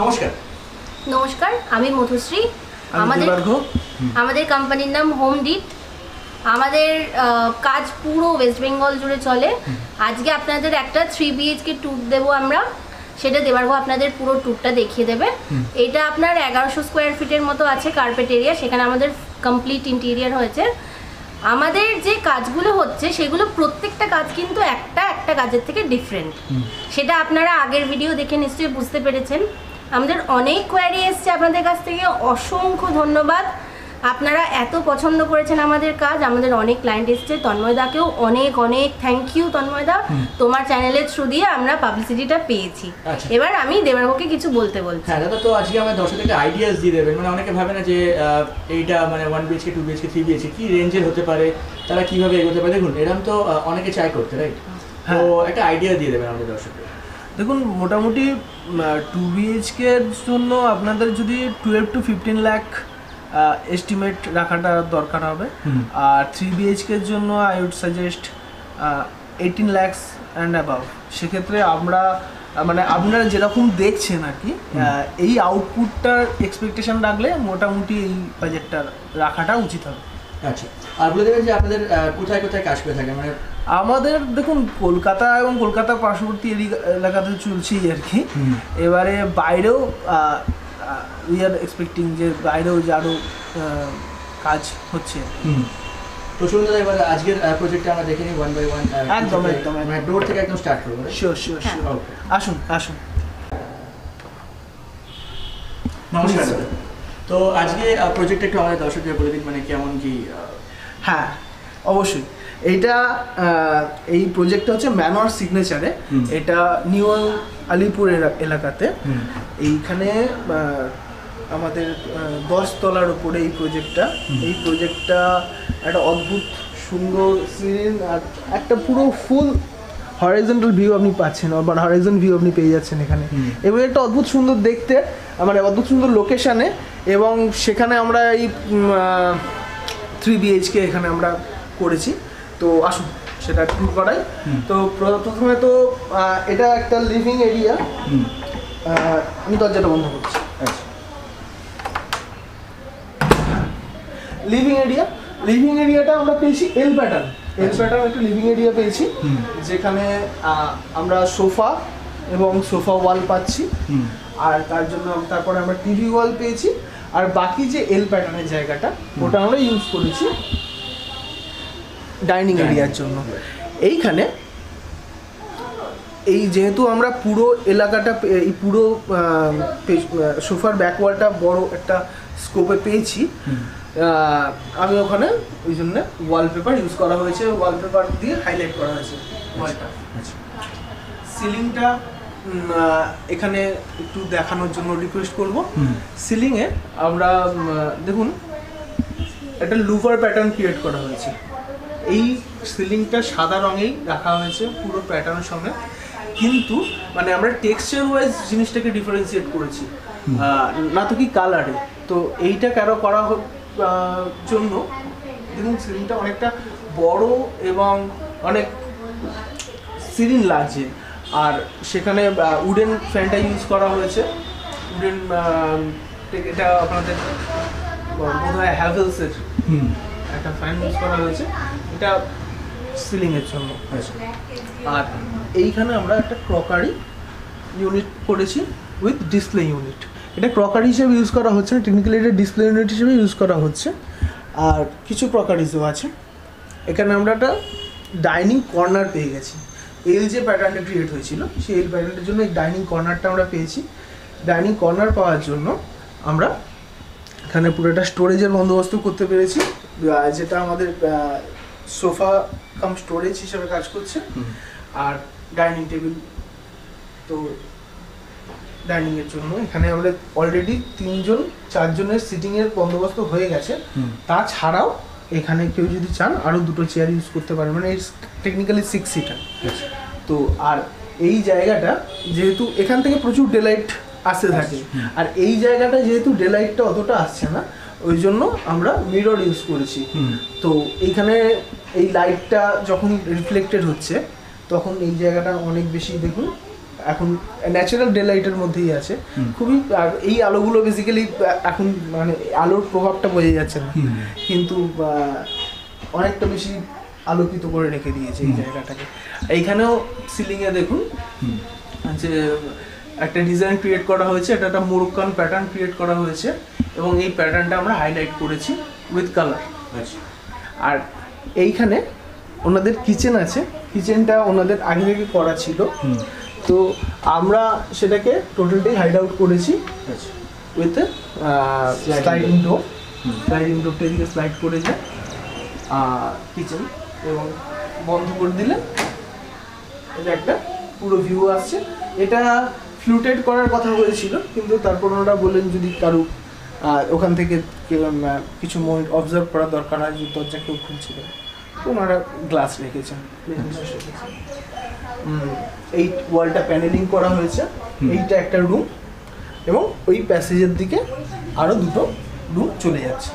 নমস্কার। নমস্কার, আমি মধুশ্রী। আমাদের কোম্পানির নাম হোম ডিট। আমাদের কাজ পুরো ওয়েস্ট বেঙ্গল জুড়ে চলে। আজকে আপনাদের একটা 3 BHK ট্যুর দেবো আমরা, সেটা দেবার্ঘ আপনাদের পুরো ট্যুরটা দেখিয়ে দেবে। এটা আপনার 1100 স্কোয়ার ফিটের মতো আছে কার্পেট এরিয়া, সেখানে আমাদের কমপ্লিট ইন্টেরিয়ার হয়েছে। আমাদের যে কাজগুলো হচ্ছে সেগুলো প্রত্যেকটা কাজ কিন্তু একটা কাজের থেকে ডিফারেন্ট। সেটা আপনারা আগের ভিডিও দেখে নিশ্চয়ই বুঝতে পেরেছেন। আমাদের অনেক কোয়ারি এসছে আপনাদের কাছ থেকে, অসংখ্য ধন্যবাদ। আপনারা এত পছন্দ করেছেন আমাদের কাজ। আমাদের অনেক ক্লায়েন্ট এসছে, তন্ময়দাকেও অনেক অনেক থ্যাংক ইউ। তন্ময়দা, তোমার চ্যানেলের থ্রু দিয়ে আমরা পাবলিসিটিটা পেয়েছি। এবার আমি দেবার্ঘকে কিছু বলছি। হ্যাঁ দাদা, তো আজকে আমরা দর্শকদেরকে আইডিয়াস দিয়ে দেবেন। মানে অনেকে ভাবে না যে এইটা মানে 1 BHK 2 BHK 3 BHK কি রেঞ্জের হতে পারে, তারা কিভাবে এগোতে পারে। দেখুন এরকম তো অনেকে চাই করতে, রাইট? তো একটা আইডিয়া দিয়ে দেবেন আমাদের দর্শকদের। দেখুন, মোটামুটি 2 BHK এর জন্য আপনাদের যদি 12 to 15 লাখ এস্টিমেট রাখাটা দরকার হবে। আর 3 BHK এর জন্য I would suggest 18 lakhs and above. সেক্ষেত্রে আমরা মানে আপনারা যেরকম দেখছেন আর কি, এই আউটপুটটার এক্সপেকটেশন রাখলে মোটামুটি এই বাজেটটা রাখাটা উচিত হবে। আচ্ছা, আর বলে দেবেন যে আপনাদের কোথায় কোথায় কাজ করে থাকে। মানে আমাদের দেখুন, কলকাতা এবং কলকাতার পার্শ্ববর্তী এলাকাতে চলছেই আর কি। এবারে বাইরেও উই আর এক্সপেক্টিং যে বাইরেও আরও কাজ হচ্ছে। তো শুনুন দাদা, এবার আজকের প্রজেক্টটা আমরা দেখে নিই 1 by 1। একদম মানে ডোর থেকে একদম স্টার্ট করবো। শিওর। আসুন। নমস্কার। তো আজকে প্রজেক্টটা একটু আমাদের দর্শকদের বলে দিন, মানে কেমন কি। হ্যাঁ, অবশ্যই। এইটা এই প্রজেক্টটা হচ্ছে ম্যানর সিগনেচারে। এটা নিউ আলিপুর এলাকাতে। এইখানে আমাদের 10 তলার উপরে এই প্রজেক্টটা একটা অদ্ভুত সুন্দর সিন, আর একটা পুরো ফুল হরাইজন্টাল ভিউ আপনি পাচ্ছেন, মানে হরাইজন ভিউ আপনি পেয়ে যাচ্ছেন এখানে। এবং একটা অদ্ভুত সুন্দর দেখতে, মানে অদ্ভুত সুন্দর লোকেশানে। এবং সেখানে আমরা এই 3 BHK এখানে আমরা করেছি। তো আসুন সেটা ট্যুর করাই। তো প্রথমে তো এটা একটা লিভিং এরিয়া। আমি দরজাটা বন্ধ করছি। আচ্ছা, লিভিং এরিয়াটা আমরা পেয়েছি এল প্যাটার্ন একটা লিভিং এরিয়া পেয়েছি, যেখানে আমরা সোফা এবং সোফা ওয়াল পাচ্ছি। আর তার জন্য তারপরে আমরা টিভি ওয়াল পেয়েছি। আর বাকি যে এল প্যাটার্নের জায়গাটা, ওটা আমরা ইউজ করেছি ডাইনিং এরিয়ার জন্য। এইখানে এই যেহেতু আমরা পুরো এলাকাটা, এই পুরো সোফার ব্যাকওয়ালটা বড় একটা স্কোপে পেয়েছি, আমি ওখানে ওই জন্য ওয়ালপেপার ইউজ করা হয়েছে, ওয়ালপেপার দিয়ে হাইলাইট করা হয়েছে ওয়ালটা। সিলিংটা এখানে একটু দেখানোর জন্য রিকোয়েস্ট করব। সিলিংয়ে আমরা দেখুন একটা লুভার প্যাটার্ন ক্রিয়েট করা হয়েছে। এই সিলিংটা সাদা রঙেই রাখা হয়েছে পুরো প্যাটার্নের সঙ্গে, কিন্তু মানে আমরা টেক্সচার ওয়াইজ জিনিসটাকে ডিফারেন্সিয়েট করেছি, না তো কি কালারে। তো এইটা কেন করা জন্য দেখুন, সিলিংটা অনেকটা বড় এবং অনেক সিলিং লাগছে। আর সেখানে উডেন ফ্যানটা ইউজ করা হয়েছে। উডেন, এটা আপনাদের বোধহয় হ্যাভেলসের একটা ফ্যান ইউজ করা হয়েছে, এটা সিলিংয়ের জন্য। আর এইখানে আমরা একটা ক্রকারি ইউনিট করেছি উইথ ডিসপ্লে ইউনিট। এটা ক্রকারি হিসেবে ইউজ করা হচ্ছে না, টেকনিক্যালি এটা ডিসপ্লে ইউনিট হিসেবে ইউজ করা হচ্ছে। আর কিছু ক্রকারিজও আছে। এখানে আমরা একটা ডাইনিং কর্নার পেয়ে গেছি। এল যে প্যাটার্নটা ক্রিয়েট হয়েছিল, সেই এল প্যাটার্নটার জন্য এই ডাইনিং কর্নারটা আমরা পেয়েছি। ডাইনিং কর্নার পাওয়ার জন্য আমরা এখানে পুরোটা স্টোরেজের বন্দোবস্ত করতে পেরেছি, যেটা আমাদের সোফা কাম স্টোরেজ হিসেবে কাজ করছে। আর ডাইনিং টেবিল, তো ডাইনিংয়ের জন্য এখানে আমরা অলরেডি 3-4 জনের সিটিংয়ের বন্দোবস্ত হয়ে গেছে। তাছাড়াও এখানে কেউ যদি চান আরও 2টো চেয়ার ইউজ করতে পারেন, মানে টেকনিক্যালি 6 সিটার। তো আর এই জায়গাটা যেহেতু এখান থেকে প্রচুর ডেলাইট আসতে থাকে, আর এই জায়গাটা যেহেতু ডেলাইটটা অতটা আসছে না, ওই জন্য আমরা মিরর ইউজ করেছি। তো এইখানে এই লাইটটা যখন রিফ্লেক্টেড হচ্ছে, তখন এই জায়গাটা অনেক বেশি দেখুন এখন ন্যাচারাল ডে লাইটের মধ্যেই আছে, খুবই এই আলোগুলো বেসিক্যালি এখন মানে আলোর প্রভাবটা বোঝা যাচ্ছে না, কিন্তু অনেকটা বেশি আলোকিত করে রেখে দিয়েছে এই জায়গাটাকে। এইখানেও সিলিংয়ে দেখুন যে একটা ডিজাইন ক্রিয়েট করা হয়েছে, এটা একটা মোরক্কান প্যাটার্ন ক্রিয়েট করা হয়েছে এবং এই প্যাটার্নটা আমরা হাইলাইট করেছি উইথ কালার। আর এইখানে ওনাদের কিচেন আছে, কিচেনটা ওনাদের আগে থেকে করা ছিল, তো আমরা সেটাকে টোটালটাই হাইড আউট করেছি উইথ স্লাইডিং ডোর। স্লাইডিং ডোরটা এদিকে স্লাইড করে যায় কিচেন, এবং বন্ধ করে দিলে এটা একটা পুরো ভিউ আসছে। এটা ফ্লুটেড করার কথা হয়েছিল, কিন্তু তারপর ওনারা বললেন যদি কারো ওখান থেকে কিছু মোমেন্ট অবজার্ভ করার দরকার হয়, যে দরজা কেউ খুলছিল, তো ওনারা গ্লাস রেখেছেন। এই ওয়ালটা প্যানেলিং করা হয়েছে, এইটা একটা রুম, এবং ওই প্যাসেজের দিকে আরও দুটো রুম চলে যাচ্ছে।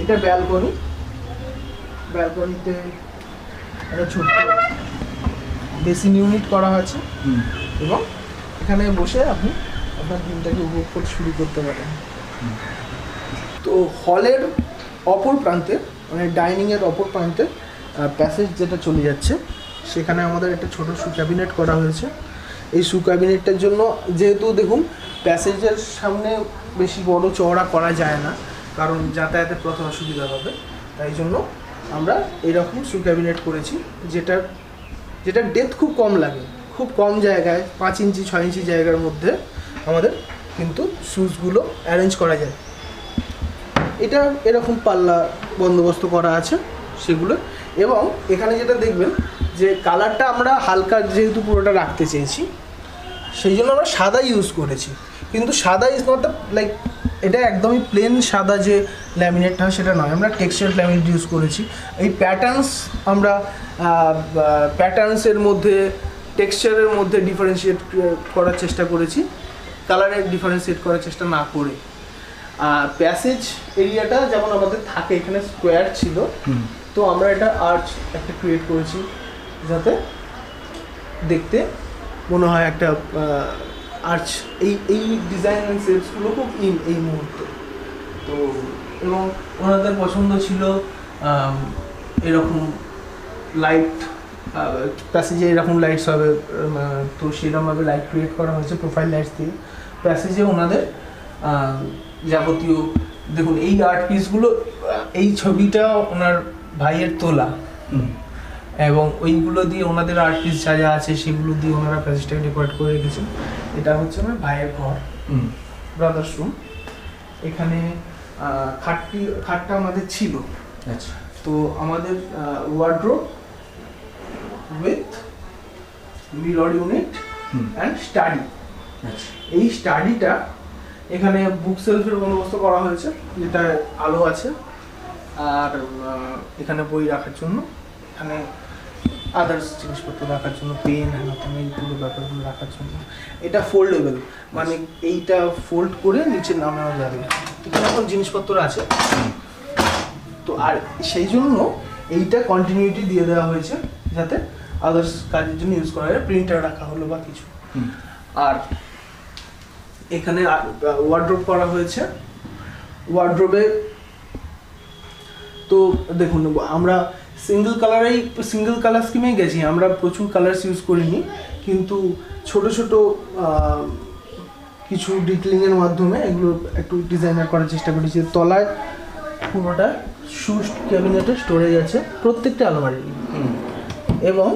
এটা ব্যালকনি, ব্যালকনিতে একটা ছোট্ট বেসিন ইউনিট করা হয়েছে, এবং এখানে বসে আপনি আপনার দিনটাকে উপভোগ করতে শুরু করতে পারেন। তো হলের অপর প্রান্তে মানে ডাইনিংয়ের অপর প্রান্তে প্যাসেজ যেটা চলে যাচ্ছে, সেখানে আমাদের একটা ছোট শু ক্যাবিনেট করা হয়েছে। এই শু ক্যাবিনেটটার জন্য যেহেতু দেখুন প্যাসেজের সামনে বেশি বড় চওড়া করা যায় না, কারণ যাতায়াতের পথে অসুবিধা হবে, তাই জন্য আমরা এরকম শু ক্যাবিনেট করেছি, যেটা ডেপথ খুব কম লাগে, খুব কম জায়গায় 5 ইঞ্চি 6 ইঞ্চি জায়গার মধ্যে আমাদের কিন্তু শুজগুলো অ্যারেঞ্জ করা যায়। এটা এরকম পাল্লা বন্দোবস্ত করা আছে সেগুলো, এবং এখানে যেটা দেখবেন যে কালারটা আমরা হালকা যেহেতু পুরোটা রাখতে চেয়েছি, সেই জন্য আমরা সাদা ইউজ করেছি, কিন্তু সাদা ইজ নট দ্য লাইক এটা একদমই প্লেন সাদা যে ল্যামিনেটটা হয় সেটা নয়, আমরা টেক্সচার ল্যামিনেট ইউজ করেছি। এই প্যাটার্নস আমরা প্যাটার্নসের মধ্যে টেক্সচারের মধ্যে ডিফারেন্সিয়েট করার চেষ্টা করেছি, কালারের ডিফারেন্সিয়েট করার চেষ্টা না করে। প্যাসেজ এরিয়াটা যেমন আমাদের থাকে এখানে স্কোয়ার ছিল, তো আমরা এটা আর্চ একটা ক্রিয়েট করেছি যাতে দেখতে মনে হয় একটা আর্চ। এই ডিজাইন অ্যান্ড শেপসগুলো খুব এই মুহূর্তে তো, এবং ওনাদের পছন্দ ছিল এরকম লাইট, প্যাসেজে এরকম লাইটস হবে, তো সেরকমভাবে লাইট ক্রিয়েট করা হয়েছে প্রোফাইল লাইটস দিয়ে। প্যাসেজে ওনাদের যাবতীয় দেখুন এই আর্ট পিসগুলো, এই ছবিটা ওনার ভাইয়ের তোলা, এবং ওইগুলো দিয়ে ওনাদের আর্ট পিস যা যা আছে সেগুলো দিয়ে ওনারা প্যাসেজটাকে ডেকোরেট করে রেখেছেন। এটা হচ্ছে আমার ভাইয়ের ঘর, ব্রাদার্স রুম। এখানে খাটটা আমাদের ছিল, আচ্ছা, তো আমাদের wardrobe with mirror unit and study. এই স্টাডিটা এখানে বুক সেলফের বন্দোবস্ত করা হয়েছে, যেটা আলো আছে, আর এখানে বই রাখার জন্য, এখানে আদার্স জিনিসপত্র রাখার জন্য, পেন হ্যান এই পুরো ব্যাপারগুলো রাখার জন্য। এটা ফোল্ডেবল, মানে এইটা ফোল্ড করে নিচে নামানো যাবে, এখানে এখন জিনিসপত্র আছে। তো আর সেই জন্য এইটা কন্টিনিউটি দিয়ে দেওয়া হয়েছে, যাতে আদার্স কাজের জন্য ইউজ করা যায়, প্রিন্টার রাখা হলো বা কিছু। আর এখানে ওয়ার্ড্রোব করা হয়েছে। ওয়ার্ড্রোবে তো দেখুন আমরা সিঙ্গেল কালার স্কিমেই গেছি, আমরা প্রচুর কালার্স ইউজ করিনি, কিন্তু ছোট ছোট কিছু ডিটেলিংয়ের মাধ্যমে এগুলো একটু ডিজাইনার করার চেষ্টা করেছি। তলায় পুরোটা শু ক্যাবিনেটের স্টোরেজ আছে প্রত্যেকটা আলমারি, এবং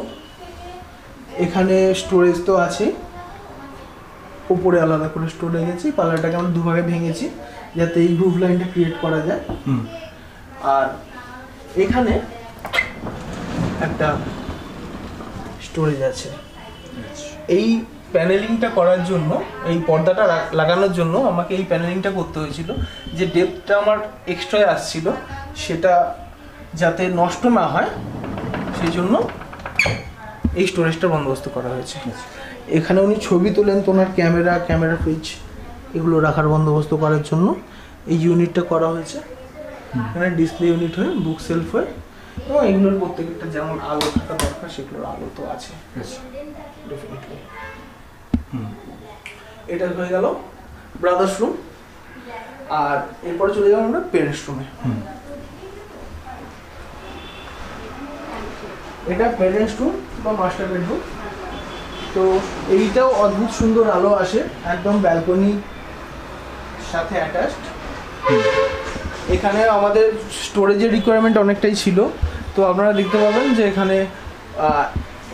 এখানে স্টোরেজ তো আছে, উপরে আলাদা করে স্টোরেজ আছে। পাল্লাটাকে আমরা দুভাগে ভেঙেছি যাতে এই গ্রুভ লাইনটা ক্রিয়েট করা যায়। আর এখানে একটা স্টোরেজ আছে। এই প্যানেলিংটা করার জন্য, এই পর্দাটা লাগানোর জন্য আমাকে এই প্যানেলিংটা করতে হয়েছিল, যে ডেপথটা আমার এক্সট্রা আসছিল সেটা যাতে নষ্ট না হয়, সেই জন্য এই স্টোরেজটা বন্দোবস্ত করা হয়েছে। এখানে উনি ছবি তোলেন, তো ওনার ক্যামেরা ফ্রিজ এগুলো রাখার বন্দোবস্ত করার জন্য এই ইউনিটটা করা হয়েছে। এখানে ডিসপ্লে ইউনিট হয়ে, বুক সেলফ হয়ে, এবং এগুলোর প্রত্যেকটা যেমন আলো থাকা দরকার সেগুলোর আলো তো আছে ডেফিনেটলি। এটা হয়ে গেল ব্রাদার্স রুম, আর এরপরে চলে যাবো আমরা প্যারেন্টস রুমে। এটা প্যারেন্টস রুম বা মাস্টার বেডরুম। তো এইটাও অদ্ভুত সুন্দর আলো আসে, একদম ব্যালকনি সাথে অ্যাটাচড। এখানে আমাদের স্টোরেজের রিকোয়ারমেন্ট অনেকটাই ছিল, তো আপনারা দেখতে পাবেন যে এখানে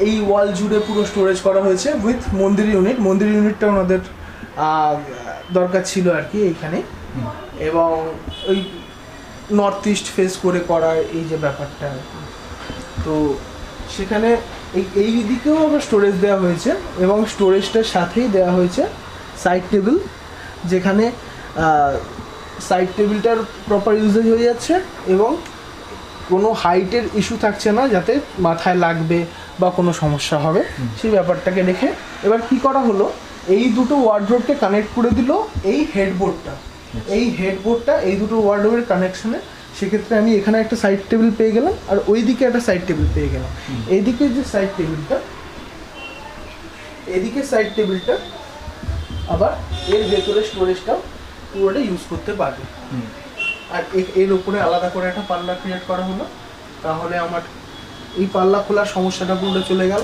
এই ওয়াল জুড়ে পুরো স্টোরেজ করা হয়েছে উইথ মন্দির ইউনিট। মন্দির ইউনিটটা ওনাদের দরকার ছিল আর কি এইখানে, এবং ওই নর্থ ইস্ট ফেস করে করার এই যে ব্যাপারটা, তো সেখানে এই দিকেও আবার স্টোরেজ দেওয়া হয়েছে, এবং স্টোরেজটার সাথেই দেওয়া হয়েছে সাইড টেবিল, যেখানে সাইড টেবিলটার প্রপার ইউজেজ হয়ে যাচ্ছে এবং কোনো হাইটের ইস্যু থাকছে না যাতে মাথায় লাগবে বা কোনো সমস্যা হবে সেই ব্যাপারটাকে রেখে এবার কি করা হলো, এই দুটো ওয়ার্ডরোবকে কানেক্ট করে দিল এই হেডবোর্ডটা। এই দুটো ওয়ার্ডরোবের কানেকশনে সেক্ষেত্রে আমি এখানে একটা সাইড টেবিল পেয়ে গেলাম, আর ওই দিকে একটা সাইড টেবিল পেয়ে গেলাম। এইদিকে যে সাইড টেবিলটা আবার এর ভেতরে স্টোরেজটাও পুরোটা ইউজ করতে পারবে। আর এর উপরে আলাদা করে একটা পাল্লা ক্রিয়েট করা হলো, তাহলে আমার এই পাল্লা খোলার সমস্যাটা পুরো চলে গেল।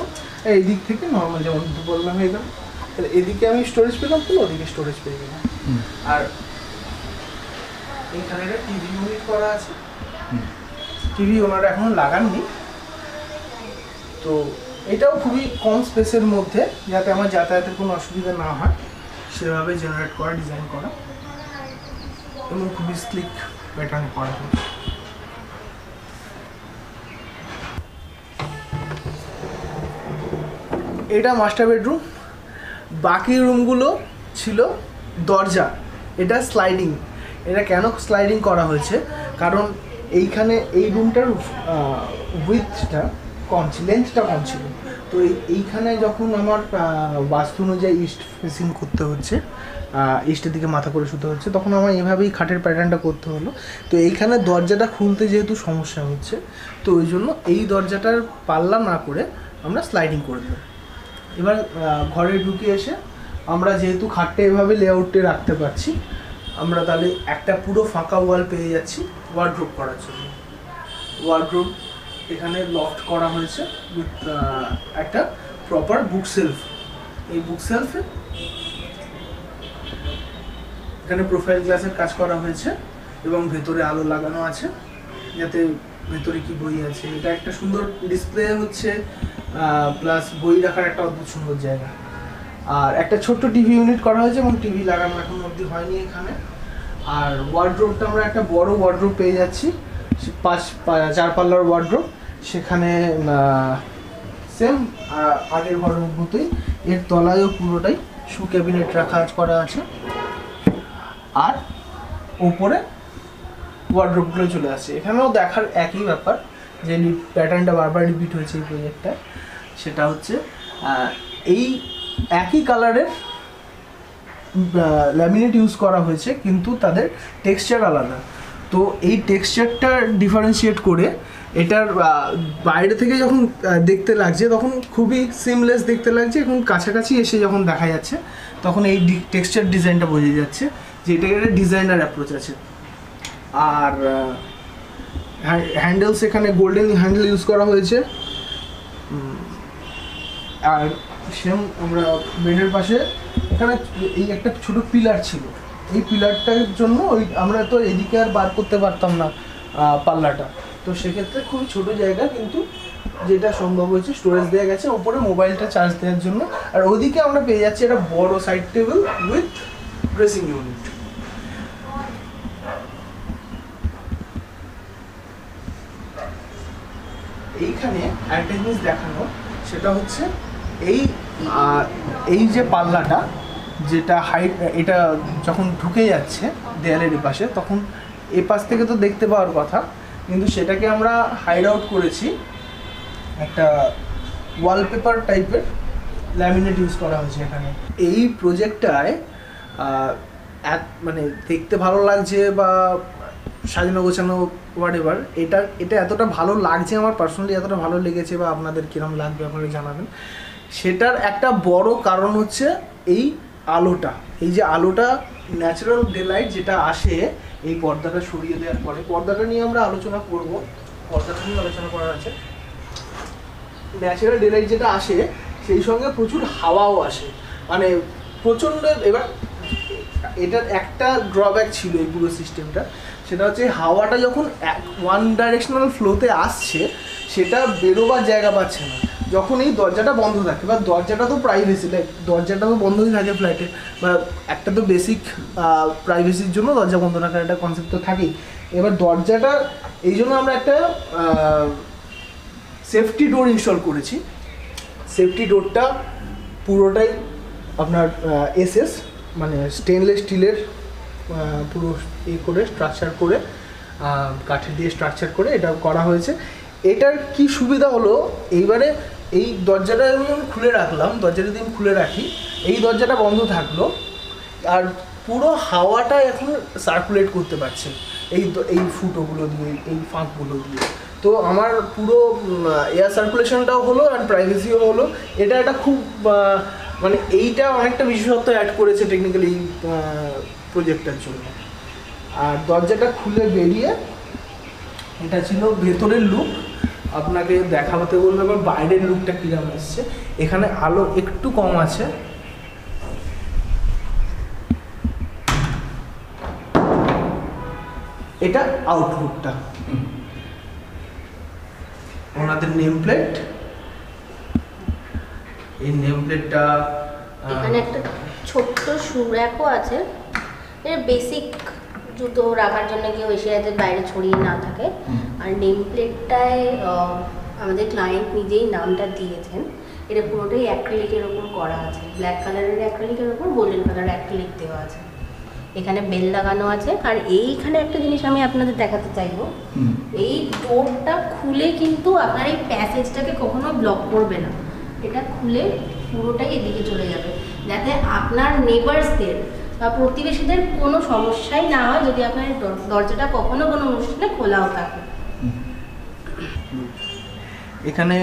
এই দিক থেকে নর্মাল যেমন বললাম হয়ে গেল, তাহলে এদিকে আমি স্টোরেজ পেলাম, পুরো ওদিকে স্টোরেজ পেয়ে গেলাম। আর এইখানে একটা টিভি ইউনিট করা আছে, টিভি ওনারা এখনো লাগাননি, তো এটাও খুবই কম স্পেসের মধ্যে যাতে আমার যাতায়াতের কোনো অসুবিধা না হয় সেভাবে জেনারেট করা, ডিজাইন করা, এবং খুবই স্লিক প্যাটার্নে করা হয়েছে। এটা মাস্টার বেডরুম। বাকি রুমগুলো ছিল দরজা, এটা স্লাইডিং। এটা কেন স্লাইডিং করা হয়েছে, কারণ এইখানে এই রুমটার উইথটা কম ছিল, লেন্থটা কম ছিল, তো এইখানে যখন আমার বাস্তু অনুযায়ী ইস্ট ফেসিং করতে হচ্ছে, ইস্টের দিকে মাথা করে শুতে হচ্ছে, তখন আমার এভাবেই খাটের প্যাটার্নটা করতে হলো। তো এইখানে দরজাটা খুলতে যেহেতু সমস্যা হচ্ছে, তো ওই জন্য এই দরজাটার পাল্লা না করে আমরা স্লাইডিং করে দেবো। এবার ঘরে ঢুকে এসে আমরা যেহেতু খাটটা এভাবে লেআউটে রাখতে পারছি, আমরা তাহলে একটা পুরো ফাঁকা ওয়াল পেয়ে যাচ্ছি ওয়ার্ড্রোব করার জন্য। ওয়ার্ড্রোব এখানে লফট করা হয়েছে উইথ একটা প্রপার বুক সেলফ। এই বুক সেলফে এখানে প্রোফাইল গ্লাসের কাজ করা হয়েছে এবং ভেতরে আলো লাগানো আছে যাতে ভেতরে কি বই আছে এটা একটা সুন্দর ডিসপ্লে হচ্ছে, প্লাস বই রাখার একটা অদ্ভুত সুন্দর জায়গা। আর একটা ছোট্ট টিভি ইউনিট করা হয়েছে এবং টিভি লাগানো এখন অবধি হয়নি এখানে। আর ওয়ার্ড্রোবটা আমরা একটা বড় ওয়ার্ড্রোব পেয়ে যাচ্ছি, 4 পাল্লার ওয়ার্ড্রোব। সেখানে সেম আগের ঘরের মতোই এর তলায়ও পুরোটাই শু ক্যাবিনেট রাখা করা আছে, আর ওপরে ওয়ার্ড্রোবগুলো চলে আসছে। এখানেও দেখার একই ব্যাপার যে প্যাটার্নটা বারবার রিপিট হয়েছে এই প্রজেক্টটা, সেটা হচ্ছে এই একই কালারের ল্যামিনেট ইউজ করা হয়েছে কিন্তু তাদের টেক্সচার আলাদা। তো এই টেক্সচারটা ডিফারেন্সিয়েট করে এটার বাইরে থেকে যখন দেখতে লাগছে তখন খুবই সিমলেস দেখতে লাগছে, এখন কাছাকাছি এসে যখন দেখা যাচ্ছে তখন এই টেক্সচার ডিজাইনটা বোঝা যাচ্ছে যে এটা একটা ডিজাইনার অ্যাপ্রোচ আছে। আর হ্যান্ডেলস এখানে গোল্ডেন হ্যান্ডেল ইউজ করা হয়েছে। আর সেম আমরা বেডের পাশে এখানে এই একটা ছোট পিলার ছিল, এই পিলারটার জন্য ওই আমরা তো এদিকে আর বার করতে পারতাম না পাল্লাটা, তো সেক্ষেত্রে খুবই ছোট জায়গা কিন্তু যেটা সম্ভব হয়েছে স্টোরেজ দেওয়া গেছে ওপরে মোবাইলটা চার্জ দেওয়ার জন্য। আর ওদিকে আমরা পেয়ে যাচ্ছি একটা বড় side table with dressing unit. এইখানে একটা জিনিস দেখানো সেটা হচ্ছে এই যে পাল্লাটা যেটা হাইট, এটা যখন ঢুকে যাচ্ছে দেয়ালের পাশে তখন এ পাশ থেকে তো দেখতে পাওয়ার কথা, কিন্তু সেটাকে আমরা হাইড আউট করেছি একটা ওয়ালপেপার টাইপের ল্যামিনেট ইউজ করা হয়েছে এখানে। এই প্রজেক্টটায় মানে দেখতে ভালো লাগছে বা সাজানো গোছানো হোয়াটএভার, এটা এতটা ভালো লাগছে, আমার পার্সোনালি এতটা ভালো লেগেছে, বা আপনাদের কিরম লাগবে আপনারা জানাবেন। সেটার একটা বড় কারণ হচ্ছে এই আলোটা, এই যে আলোটা ন্যাচারাল ডেলাইট যেটা আসে এই পর্দাটা সরিয়ে দেওয়ার পরে, পর্দাটা নিয়ে আমরা আলোচনা করব, পর্দাটা নিয়ে আলোচনা করার আছে। ন্যাচারাল ডেলাইট যেটা আসে সেই সঙ্গে প্রচুর হাওয়াও আসে, মানে প্রচণ্ড। এবার এটার একটা ড্রব্যাক ছিল এই পুরো সিস্টেমটা, সেটা হচ্ছে হাওয়াটা যখন ওয়ান ডাইরেকশনাল ফ্লোতে আসছে সেটা বেরোবার জায়গা পাচ্ছে না যখন এই দরজাটা বন্ধ থাকে। বা দরজাটা তো প্রাইভেসি, লাইক দরজাটা তো বন্ধই থাকে ফ্ল্যাটে, বা একটা তো বেসিক প্রাইভেসির জন্য দরজা বন্ধ রাখার একটা কনসেপ্ট তো থাকেই। এবার দরজাটা এই জন্য আমরা একটা সেফটি ডোর ইনস্টল করেছি। সেফটি ডোরটা পুরোটাই আপনার এসএস মানে স্টেনলেস স্টিলের পুরো করে স্ট্রাকচার করে, কাঠের দিয়ে স্ট্রাকচার করে এটা করা হয়েছে। এটার কি সুবিধা হলো, এইবারে এই দরজাটা আমি খুলে রাখলাম, দরজাটা যদি আমি খুলে রাখি, এই দরজাটা বন্ধ থাকলো আর পুরো হাওয়াটা এখন সার্কুলেট করতে পারছে এই ফুটোগুলো দিয়ে, এই ফাঁকগুলো দিয়ে। তো আমার পুরো এয়ার সার্কুলেশনটাও হলো আর প্রাইভেসিও হলো। এটা একটা খুব মানে এইটা অনেকটা বিশেষত্ব অ্যাড করেছে টেকনিক্যালি এই প্রজেক্টটার জন্য। আর দরজাটা খুলে বেরিয়ে এটা ছিল ভেতরের লুক, আপনাকে দেখাতে বলবো এবার বাইরের লুকটা কীরকম এসছে। এখানে আলো একটু কম আছে, এটা আউটলুকটা, ওনাদের নেম প্লেট, এই নেম প্লেটটা এখানে একটা ছোট্ট শু র্যাকও আছে, এর বেসিক জুতো রাখার জন্য কেউ এসে যাতে বাইরে ছড়িয়ে না থাকে। আর নেম প্লেটটায় আমাদের ক্লায়েন্ট নিজেই নামটা দিয়েছেন। এটা পুরোটাই অ্যাক্রিলিকের ওপর করা আছে, ব্ল্যাক কালারের অ্যাক্রিলিকের ওপর গোল্ডেন কালার অ্যাক্রিলিক দেওয়া আছে। এখানে বেল লাগানো আছে। আর এইখানে একটা জিনিস আমি আপনাদের দেখাতে চাইবো, এই ডোরটা খুলে কিন্তু আপনার এই প্যাসেজটাকে কখনো ব্লক করবে না, এটা খুলে পুরোটাই এদিকে চলে যাবে, যাতে আপনার নেবার্সদের বা প্রতিবেশীদের কোনো সমস্যাই না হয় যদি আপনার দরজাটা কখনো কোনো অনুষ্ঠানে খোলাও থাকে। এখানে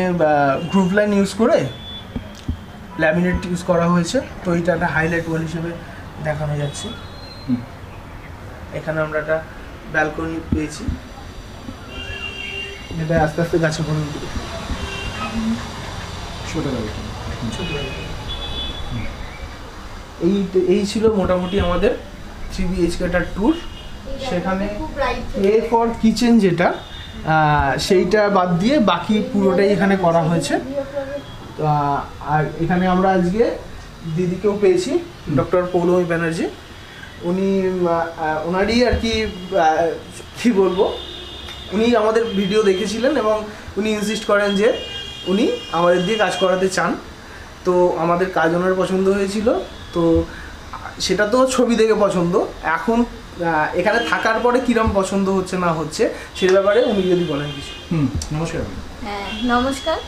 গ্রুভ লাইন ইউজ করে ল্যামিনেট ইউজ করা হয়েছে, তো এটা একটা হাইলাইট ওয়াল হিসেবে দেখানো যাচ্ছে। এখানে আমরা একটা ব্যালকনি পেয়েছি, যেটা আস্তে আস্তে গাছে ভরে উঠবে। এই ছিল মোটামুটি আমাদের 3 BHKটার ট্যুর। সেখানে এ ফর কিচেন যেটা সেইটা বাদ দিয়ে বাকি পুরোটাই এখানে করা হয়েছে। আর এখানে আমরা আজকে দিদিকেও পেয়েছি, ডক্টর পৌলমী ব্যানার্জি। উনি ওনারই আর কি বলবো, উনি আমাদের ভিডিও দেখেছিলেন এবং উনি ইনসিস্ট করেন যে উনি আমাদের দিয়ে কাজ করাতে চান। তো আমাদের কাজ ওনার পছন্দ হয়েছিল, তো সেটা তো ছবি দেখে পছন্দ। এখন এখানে থাকার পরে কিরম পছন্দ হচ্ছে না হচ্ছে সে ব্যাপারে উনি যদি বলেন কিছু। নমস্কার। হ্যাঁ নমস্কার,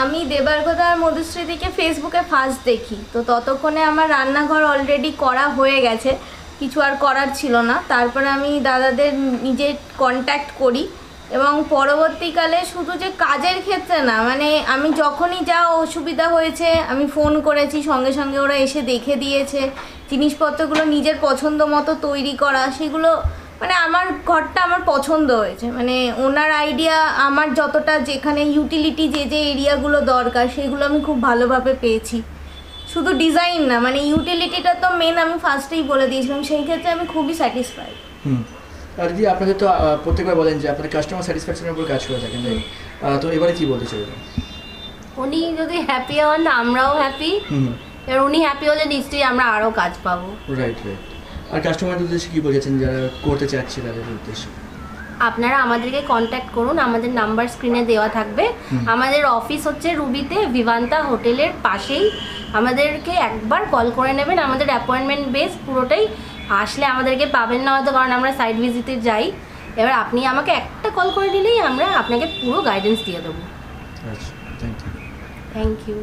আমি দেবার্গদা আর মধুশ্রীদিকে ফেসবুকে ফার্স্ট দেখি, তো ততক্ষণে আমার রান্নাঘর অলরেডি করা হয়ে গেছে, কিছু আর করার ছিল না। তারপরে আমি দাদাদের নিজে কন্ট্যাক্ট করি এবং পরবর্তীকালে শুধু যে কাজের ক্ষেত্রে না, মানে আমি যখনই যা অসুবিধা হয়েছে আমি ফোন করেছি, সঙ্গে সঙ্গে ওরা এসে দেখে দিয়েছে। জিনিসপত্রগুলো নিজের পছন্দ মতো তৈরি করা, সেগুলো মানে আমার ঘরটা আমার পছন্দ হয়েছে। মানে ওনার আইডিয়া আমার যতটা যেখানে ইউটিলিটি যে এরিয়াগুলো দরকার সেগুলো আমি খুব ভালোভাবে পেয়েছি। শুধু ডিজাইন না, মানে ইউটিলিটিটা তো মেন, আমি ফার্স্টেই বলে দিয়েছিলাম, সেই ক্ষেত্রে আমি খুবই স্যাটিসফাইড। আর দিদি আপনাদের তো প্রত্যেকবার বলেন যে আপনাদের কাস্টমার স্যাটিসফ্যাকশনের উপর কাজ করে থাকেন, তো এবারে কি বলতে চাইবেন? উনি যদি হ্যাপি হন আমরাও হ্যাপি, এবার উনি হ্যাপি হলে নিশ্চয়ই আমরা আরও কাজ পাবো। রাইট। আর কাস্টমারদের উদ্দেশ্যে কী বলেছেন যারা করতে চাচ্ছে তাদের উদ্দেশ্যে? আপনারা আমাদেরকে কন্ট্যাক্ট করুন, আমাদের নাম্বার স্ক্রিনে দেওয়া থাকবে। আমাদের অফিস হচ্ছে রুবিতে, ভিভান্তা হোটেলের পাশেই। আমাদেরকে একবার কল করে নেবেন, আমাদের অ্যাপয়েন্টমেন্ট বেস পুরোটাই। আসলে আমাদেরকে পাবেন না হয়তো, কারণ আমরা সাইট ভিজিটে যাই। এবার আপনি আমাকে একটা কল করে দিলেই আমরা আপনাকে পুরো গাইডেন্স দিয়ে দেবো। আচ্ছা, থ্যাংক ইউ। Thank you.